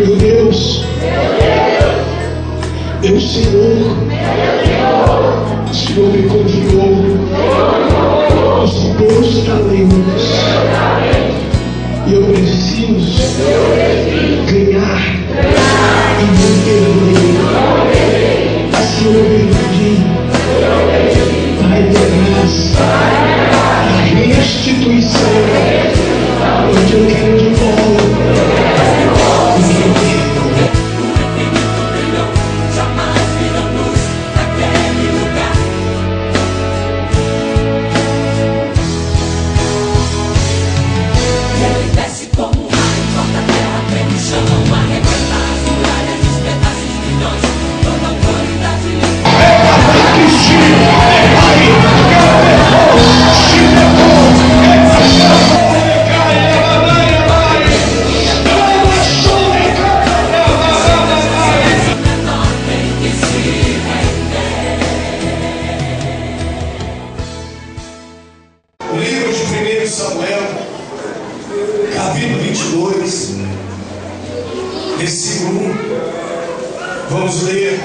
Meu Deus, meu Senhor, o Senhor me confiou os meus talentos e eu preciso ganhar e não perder. Se eu perdi, Pai da graça, a restituição, onde eu quero de volta. Capítulo 22, versículo 1. Vamos ler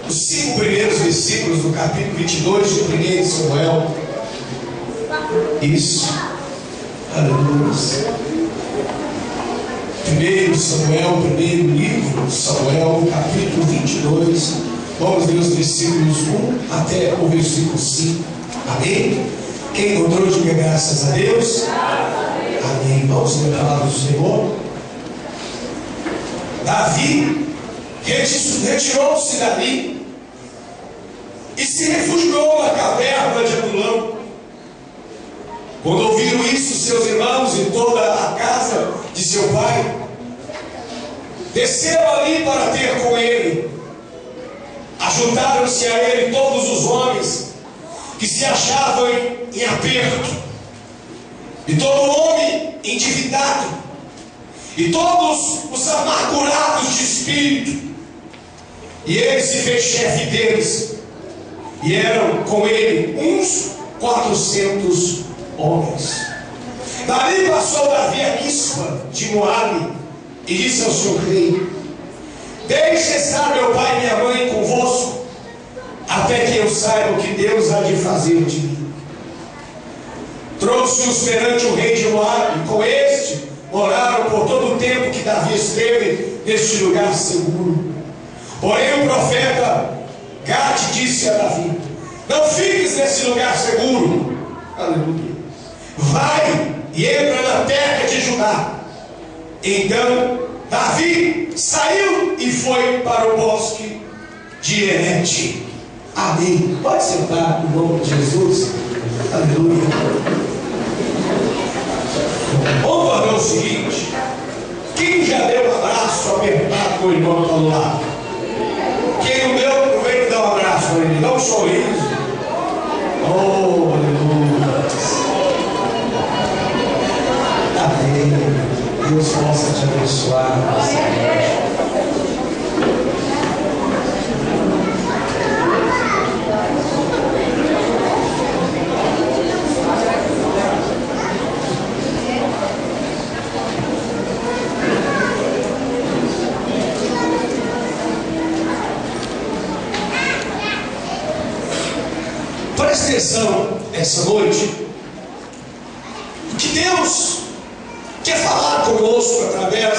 os 5 primeiros versículos do capítulo 22 de 1 Samuel. Isso. Aleluia. 1 Samuel, primeiro livro de Samuel, capítulo 22. Vamos ler os versículos 1 até o versículo 5. Amém? Quem encontrou, diga graças a Deus. Amém. Vamos ler a palavra do Senhor. Davi retirou-se dali e se refugiou na caverna de Adulão. Quando ouviram isso, seus irmãos e toda a casa de seu pai desceram ali para ter com ele. Ajuntaram-se a ele todos os homens que se achavam em aperto, e todo homem endividado, e todos os amargurados de espírito. E ele se fez chefe deles, e eram com ele uns 400 homens. Dali passou Davi a Mispa de Moabe, e disse ao seu rei: deixe estar meu pai e minha mãe convosco, até que eu saiba o que Deus há de fazer de mim. Trouxe-os perante o rei de Moabe, e com este moraram por todo o tempo que Davi esteve neste lugar seguro. Porém o profeta Gade disse a Davi: não fiques nesse lugar seguro. Aleluia. Vai e entra na terra de Judá. Então Davi saiu e foi para o bosque de Herete. Amém. Pode sentar no nome de Jesus. Aleluia. Vamos fazer o seguinte: quem já deu um abraço apertado com o irmão que está do lado? Quem não deu, aproveita e dá um abraço para ele, dá um sorriso. Oh, aleluia. Amém. Deus possa te abençoar nessa noite. Presta atenção essa noite, que Deus quer falar conosco através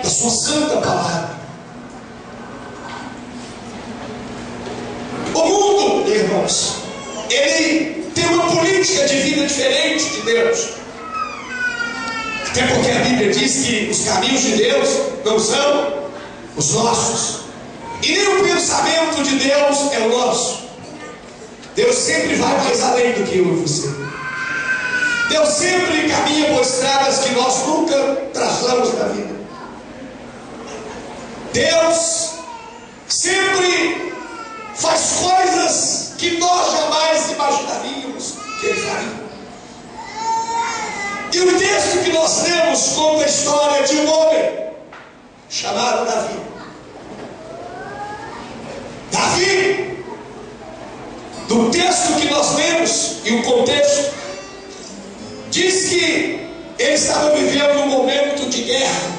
da sua santa palavra. O mundo, irmãos, ele tem uma política de vida diferente de Deus. Até porque a Bíblia diz que os caminhos de Deus não são os nossos, e nem o pensamento de Deus é o nosso. Deus sempre vai mais além do que eu e você. Deus sempre caminha por estradas que nós nunca traçamos na vida. Deus sempre faz coisas que nós jamais imaginaríamos que Ele faria. E o texto que nós lemos conta a história de um homem chamado Davi. Davi, do texto que nós lemos e o contexto, diz que ele estava vivendo um momento de guerra.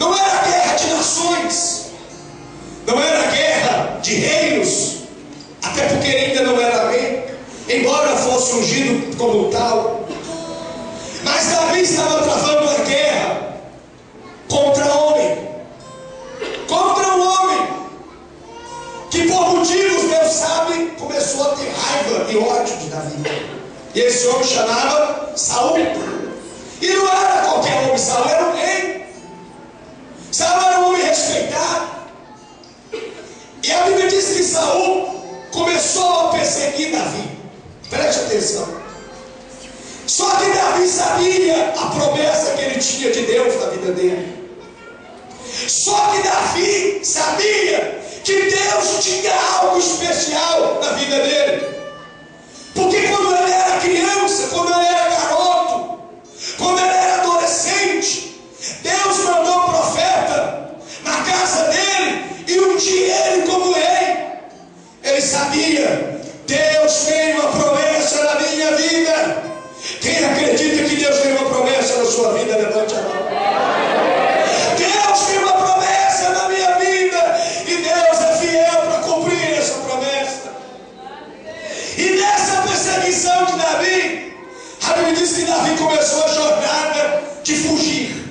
Não era guerra de nações, não era guerra de reinos, até porque ele ainda não era rei, embora fosse ungido como tal. Mas Davi estava travando uma guerra contra um homem que, por motivos, Deus sabe, começou a ter raiva e ódio de Davi. E esse homem chamava Saul. E não era qualquer homem, Saul era um rei. Saul era um homem respeitado. E a Bíblia diz que Saul começou a perseguir Davi. Preste atenção. Só que Davi sabia a promessa que ele tinha de Deus na vida dele. Só que Davi sabia que Deus tinha algo especial na vida dele. Porque quando ele era criança, quando ele era garoto, quando ele era adolescente, Deus mandou um profeta na casa dele e ungia ele como rei. Ele sabia, Deus tem uma promessa na minha vida. Quem acredita que Deus tem uma promessa na sua vida, levante a mão. Deus tem uma promessa na minha vida e Deus é fiel para cumprir essa promessa. E nessa perseguição de Davi, a Bíblia diz que Davi começou a jornada de fugir.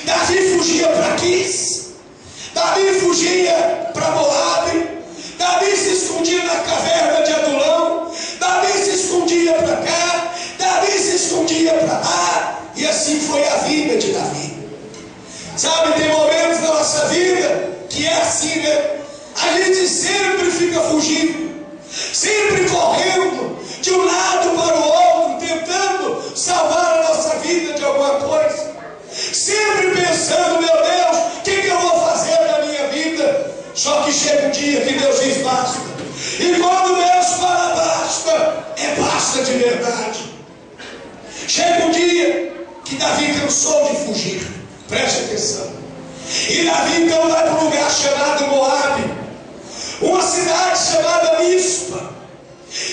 Davi fugia para Quis, Davi fugia para Moabe, Davi se escondia na caverna de Adulão, Davi se escondia para cá, Davi se escondia para lá, e assim foi a vida de Davi. Sabe, tem momentos na nossa vida que é assim, né? A gente sempre fica fugindo, sempre correndo de um lado para o outro, tentando salvar a nossa vida de alguma coisa, sempre pensando, meu Deus, o que eu vou fazer na minha vida? Só que chega um dia que Deus diz basta, e quando Deus fala basta, é basta de verdade. Chega um dia que Davi cansou de fugir, preste atenção, e Davi então vai para um lugar chamado Moabe, uma cidade chamada Mispa.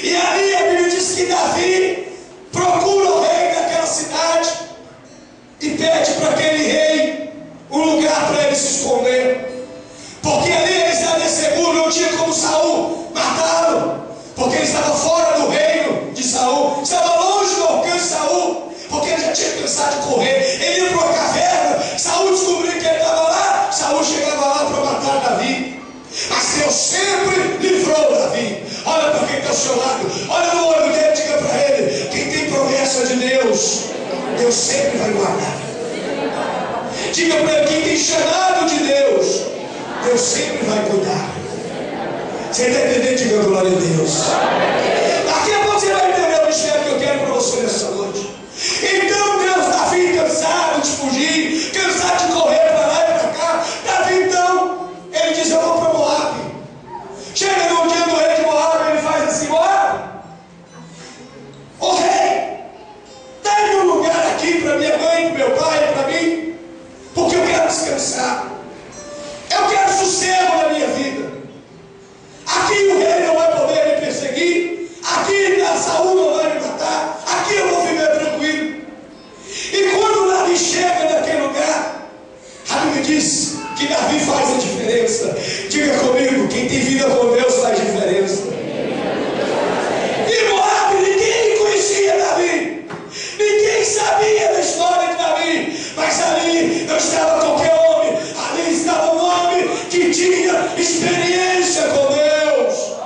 E ali a Bíblia diz que Davi procura o rei daquela cidade e pede para aquele rei um lugar para ele se esconder, porque ali ele estava seguro, não tinha como Saul matá-lo, porque ele estava fora do reino de Saul, estava longe do alcance de Saul, porque ele já tinha cansado de correr. Ele ia para uma caverna, Saul descobriu que ele estava lá, Saul chegava lá para matar Davi. Mas Deus sempre livrou Davi. Olha para quem está ao seu lado, olha no olho dele, diga para ele: quem tem promessa de Deus, Deus sempre vai guardar. Diga para ele: quem tem chamado de Deus, Deus sempre vai cuidar. Você está entendendo? Diga glória a Deus. Daqui a pouco você vai entender o mistério que eu quero para você nessa noite. Então Deus, Davi cansado de fugir, cansado de correr para lá e para cá, Davi então, ele diz: eu vou para Moabe. Chega no dia do rei de Moabe, ele faz assim: Moabe, ô rei, dá-me um lugar aqui para minha mãe, para meu pai, para mim, porque eu quero descansar, eu quero sossego na minha vida. Aqui o rei não vai poder me perseguir, aqui a Saul não vai me matar, aqui eu vou viver tranquilo. E quando Davi chega naquele lugar, a Bíblia diz que Davi faz a diferença. Diga comigo: quem tem vida com Deus faz diferença. E Moabe, ninguém conhecia Davi, ninguém sabia da história de Davi, mas ali não estava qualquer homem, ali estava um homem que tinha experiência com Deus.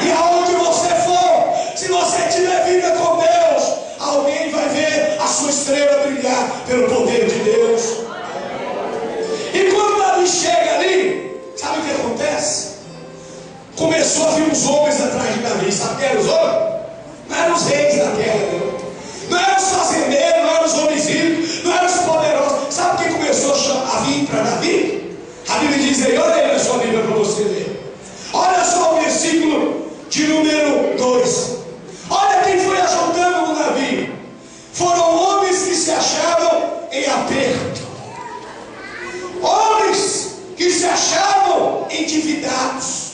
E aonde você for, se você tiver vida com Deus, alguém vai ver a sua estrela brilhar pelo poder de Deus. E quando Davi chega ali, sabe o que acontece? Começou a vir uns homens atrás de Davi. Sabe quem eram os homens? Não eram os reis da terra, não eram os fazendeiros, não eram os homens ricos, não eram os poderosos. Sabe quem começou a vir para Davi? A Bíblia diz aí, olha aí na sua Bíblia para você ver. Olha só o versículo de número 2. Olha quem foi ajuntando com Davi. Foram homens que se achavam em aperto, homens que se achavam endividados,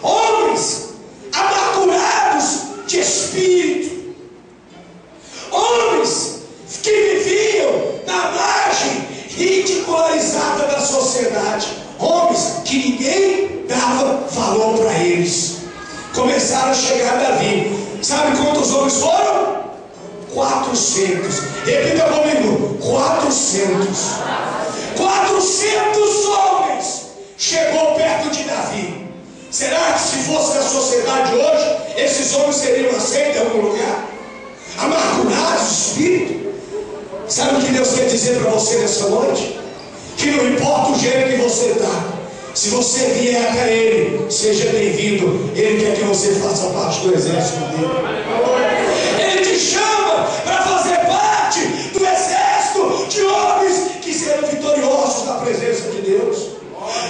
homens amargurados de espírito, homens que viviam na margem e de começaram a chegar a Davi. Sabe quantos homens foram? 400. Repita comigo: 400. 400 homens chegou perto de Davi. Será que se fosse na sociedade hoje, esses homens seriam aceitos em algum lugar? Amargurados de espírito? Sabe o que Deus quer dizer para você nessa noite? Que não importa o gênero que você está, se você vier até Ele, seja bem-vindo. Ele quer que você faça parte do exército dele. Ele te chama para fazer parte do exército de homens que serão vitoriosos na presença de Deus.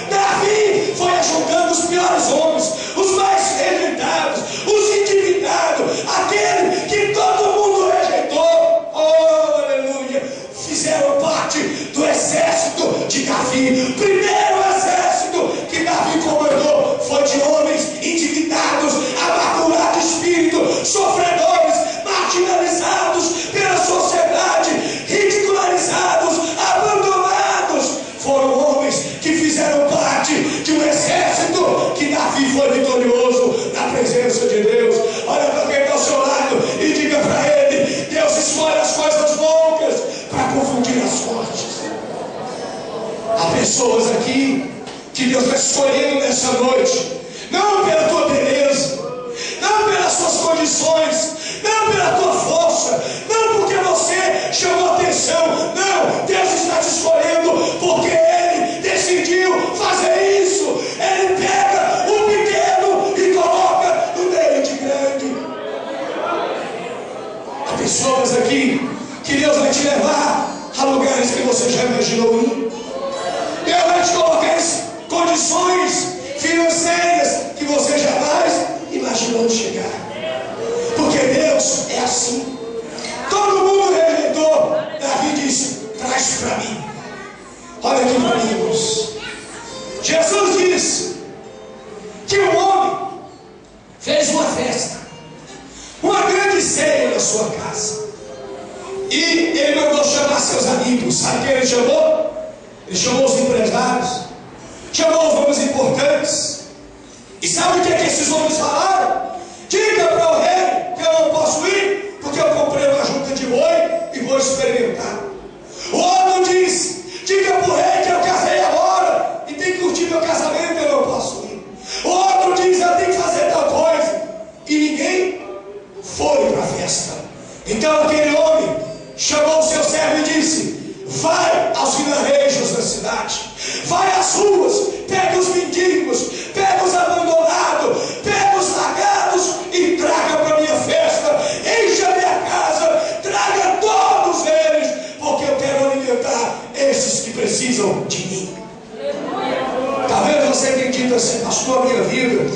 Davi foi ajudando os piores homens, os mais rejeitados, os endividados, aquele que todo mundo rejeitou. Oh, aleluia! Fizeram parte do exército de Davi. O primeiro exército que Davi comandou foi de homens endividados, amargurados de espírito, sofredores, marginalizados pela sociedade, ridicularizados, abandonados. Foram homens que fizeram parte de um exército que Davi foi vitorioso na presença de Deus. Olha para quem está ao seu lado e diga para ele: Deus escolhe as coisas loucas para confundir as fortes. Há pessoas aqui que Deus está escolhendo nessa noite, não pela tua beleza, não pelas suas condições, não pela tua força, não porque você chamou atenção. Não, Deus está te escolhendo porque Ele decidiu fazer isso. Ele pega o pequeno e coloca no meio de grande. Há pessoas aqui que Deus vai te levar a lugares que você já imaginou ir. Deus vai te colocar em condições financeiras que você jamais imaginou chegar. Porque Deus é assim. Todo mundo rejeitou. Davi disse: traz para mim. Olha aqui para mim, irmãos. Jesus disse que um homem fez uma festa, uma grande ceia na sua casa, e ele mandou chamar seus amigos. Sabe quem ele chamou? Ele chamou os empresários, chamou os homens importantes. E sabe o que é que esses homens falaram? Diga para o rei que eu não posso ir, porque eu comprei uma junta de boi e vou experimentar. O outro diz: diga para o rei que eu casei agora e tem que curtir meu casamento, eu não posso ir. O outro diz: eu tenho que fazer tal coisa. E ninguém foi para a festa. Então aquele homem chamou o seu servo e disse: vai aos vilarejos da cidade, vai às ruas, pega os mendigos, pega os abandonados, pega os largados e traga para a minha festa, encha a minha casa, traga todos eles, porque eu quero alimentar esses que precisam de mim. Talvez você tenha dito assim: pastor, a minha vida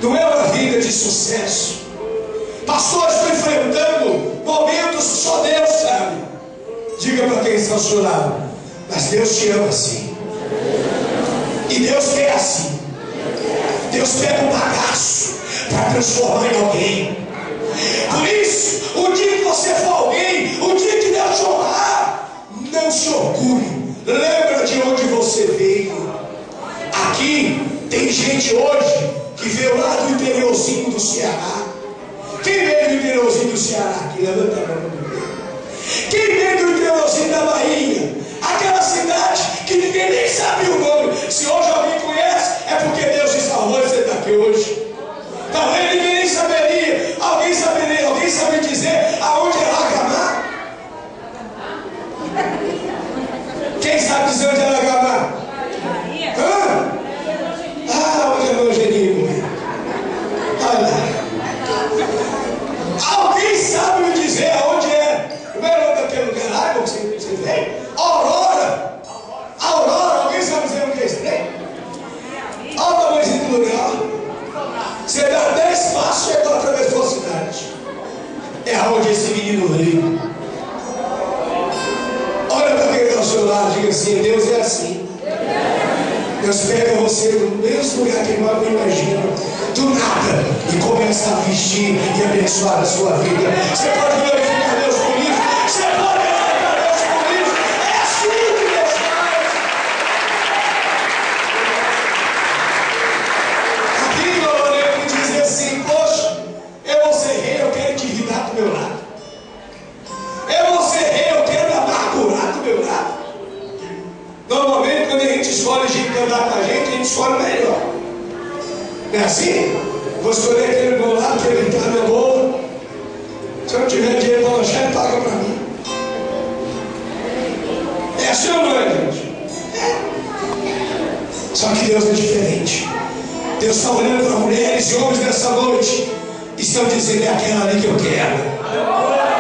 não é uma vida de sucesso. Pastor, estou enfrentando momentos que só Deus sabe. Diga para quem está ao seu lado: mas Deus te ama assim. E Deus quer assim. Deus pega um bagaço para transformar em alguém. Por isso, o dia que você for alguém, o dia que Deus te honrar, não se orgulhe. Lembra de onde você veio. Aqui tem gente hoje que veio lá do interiorzinho do Ceará. Quem veio do interiorzinho do Ceará? Aqui, levanta a mão. Quem veio do interiorzinho da Bahia? Aquela cidade que ninguém nem sabe o nome. Se hoje alguém conhece, é porque Deus te salvou e você está aqui hoje. Talvez ninguém nem saberia. Alguém sabe dizer aonde é Lagamar? Quem sabe dizer onde é Lagamar? Hã? Ah, onde é meu Angelino? Olha. Alguém sabe me dizer aonde é? Como é o nome daquele lugar lá? Você vem? Aurora. Aurora, alguém sabe dizer onde é esse trem? Olha o tamanho do lugar. Você dá 10 passos e chegou atravessou a cidade. É aonde esse menino veio. Olha para quem está ao seu lado, diga assim: Deus é assim. Deus pega você no mesmo lugar que ele não imagina, do nada, e começa a vestir e abençoar a sua vida. Você pode glorificar Deus por isso. Você pode glorificar Deus por isso. É assim que Deus faz. Aqui eu orei para dizer que andar com a gente escolhe o melhor. Não é assim? Vou escolher aquele do meu lado, que ele está meu bolo. Se eu não tiver dinheiro para lanchar, ele paga para mim. É assim ou não é, gente? É. Só que Deus é diferente. Deus está olhando para mulheres e homens nessa noite e estão dizendo: é aquela ali que eu quero.